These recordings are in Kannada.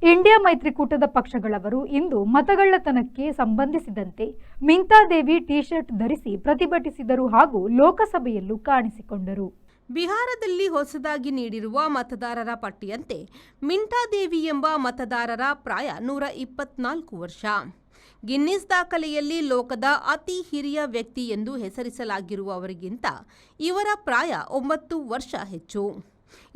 ಇಂಡಿಯಾ ಮೈತ್ರಿಕೂಟದ ಪಕ್ಷಗಳವರು ಇಂದು ಮತಗಳ್ಳತನಕ್ಕೆ ಸಂಬಂಧಿಸಿದಂತೆ ಮಿಂತಾದೇವಿ ಟಿ ಶರ್ಟ್ ಧರಿಸಿ ಪ್ರತಿಭಟಿಸಿದರು ಹಾಗೂ ಲೋಕಸಭೆಯಲ್ಲೂ ಕಾಣಿಸಿಕೊಂಡರು. ಬಿಹಾರದಲ್ಲಿ ಹೊಸದಾಗಿ ನೀಡಿರುವ ಮತದಾರರ ಪಟ್ಟಿಯಂತೆ ಮಿಂಟಾದೇವಿ ಎಂಬ ಮತದಾರರ ಪ್ರಾಯ 124 ವರ್ಷ. ಗಿನ್ನಿಸ್ ದಾಖಲೆಯಲ್ಲಿ ಲೋಕದ ಅತಿ ಹಿರಿಯ ವ್ಯಕ್ತಿ ಎಂದು ಹೆಸರಿಸಲಾಗಿರುವವರಿಗಿಂತ ಇವರ ಪ್ರಾಯ 9 ವರ್ಷ ಹೆಚ್ಚು.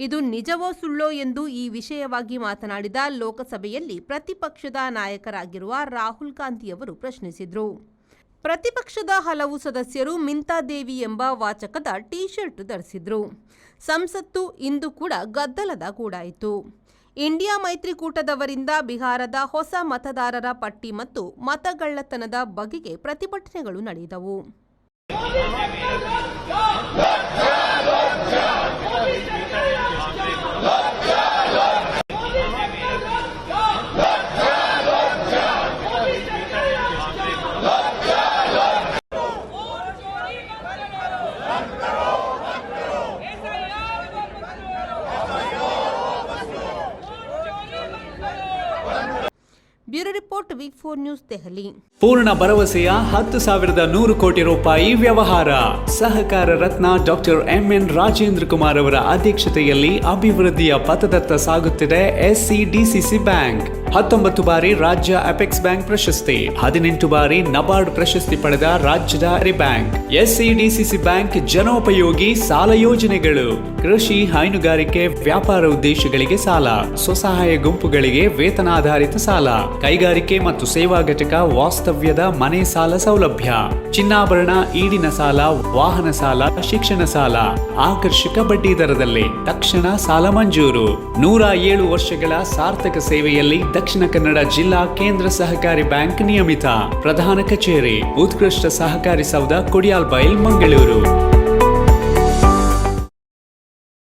ಇದು ನಿಜವೋ ಸುಳ್ಳೋ ಎಂದು ಈ ವಿಷಯವಾಗಿ ಮಾತನಾಡಿದ ಲೋಕಸಭೆಯಲ್ಲಿ ಪ್ರತಿಪಕ್ಷದ ನಾಯಕರಾಗಿರುವ ರಾಹುಲ್ ಗಾಂಧಿಯವರು ಪ್ರಶ್ನಿಸಿದರು. ಪ್ರತಿಪಕ್ಷದ ಹಲವು ಸದಸ್ಯರು ಮಿಂತಾದೇವಿ ಎಂಬ ವಾಚಕದ ಟಿ ಶರ್ಟ್ ಧರಿಸಿದ್ರು. ಸಂಸತ್ತು ಇಂದು ಕೂಡ ಗದ್ದಲದ ಗೂಡಾಯಿತು. ಇಂಡಿಯಾ ಮೈತ್ರಿಕೂಟದವರಿಂದ ಬಿಹಾರದ ಹೊಸ ಮತದಾರರ ಪಟ್ಟಿ ಮತ್ತು ಮತಗಳ್ಳತನದ ಬಗೆಗೆ ಪ್ರತಿಭಟನೆಗಳು ನಡೆದವು. ಬ್ಯೂರೋ ರಿಪೋರ್ಟ್ ವಿ4 ನ್ಯೂಸ್ ದೆಹಲಿ. ಪೂರ್ಣ ಭರವಸೆಯ 10,100 ಕೋಟಿ ರೂಪಾಯಿ ವ್ಯವಹಾರ. ಸಹಕಾರ ರತ್ನ ಡಾಕ್ಟರ್ ಎಂಎನ್ ರಾಜೇಂದ್ರ ಕುಮಾರ್ ಅವರ ಅಧ್ಯಕ್ಷತೆಯಲ್ಲಿ ಅಭಿವೃದ್ಧಿಯ ಪಥದತ್ತ ಸಾಗುತ್ತಿದೆ ಎಸ್ಸಿಡಿಸಿಸಿ ಬ್ಯಾಂಕ್. 19 ಬಾರಿ ರಾಜ್ಯ ಅಪೆಕ್ಸ್ ಬ್ಯಾಂಕ್ ಪ್ರಶಸ್ತಿ, 18 ಬಾರಿ ನಬಾರ್ಡ್ ಪ್ರಶಸ್ತಿ ಪಡೆದ ರಾಜ್ಯದ ಬ್ಯಾಂಕ್. ಎಸ್ಸಿಡಿಸಿಸಿ ಬ್ಯಾಂಕ್ ಜನೋಪಯೋಗಿ ಸಾಲ ಯೋಜನೆಗಳು, ಕೃಷಿ, ಹೈನುಗಾರಿಕೆ, ವ್ಯಾಪಾರ ಉದ್ದೇಶಗಳಿಗೆ ಸಾಲ, ಸ್ವಸಹಾಯ ಗುಂಪುಗಳಿಗೆ ವೇತನಾಧಾರಿತ ಸಾಲ, ಕೈಗಾರಿಕೆ ಮತ್ತು ಸೇವಾ ಘಟಕ ವಾಸ್ತವ್ಯದ ಮನೆ ಸಾಲ ಸೌಲಭ್ಯ, ಚಿನ್ನಾಭರಣ, ಈಡಿನ ಸಾಲ, ವಾಹನ ಸಾಲ, ಶಿಕ್ಷಣ ಸಾಲ, ಆಕರ್ಷಕ ಬಡ್ಡಿ ದರದಲ್ಲಿ ತಕ್ಷಣ ಸಾಲ ಮಂಜೂರು. 107 ವರ್ಷಗಳ ಸಾರ್ಥಕ ಸೇವೆಯಲ್ಲಿ ದಕ್ಷಿಣ ಕನ್ನಡ ಜಿಲ್ಲಾ ಕೇಂದ್ರ ಸಹಕಾರಿ ಬ್ಯಾಂಕ್ ನಿಯಮಿತ. ಪ್ರಧಾನ ಕಚೇರಿ, ಉತ್ಕೃಷ್ಟ ಸಹಕಾರಿ ಸೌಧ, ಕೊಡಿಯಾಲ್ ಬೈಲ್, ಮಂಗಳೂರು.